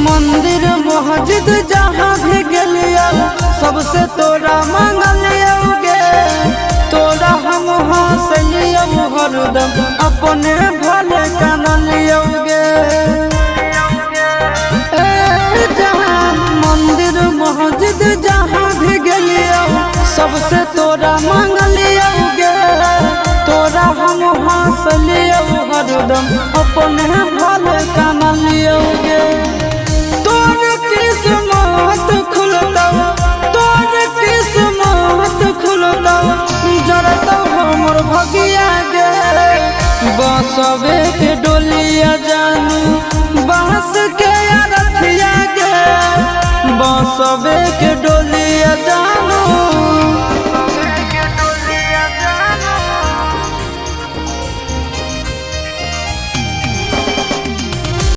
मंदिर मस्जिद जहाँ भी गलिया सबसे तोरा मांगलियोगे। तोरा हम हंसलियो हरदम अपने भले कानलियोगे। मंदिर मस्जिद जहाँ भी गलिया सबसे तोरा मांगलियोगे। तोरा हम हंसलियो हरदम अपने भले कानलियोगे। तोर किस्मत खुलता, तोर किस्मत खुलता, जरता हमर भगिया गे। बसवे के डोलिया जानू बांस के अरथिया गे। बसवे के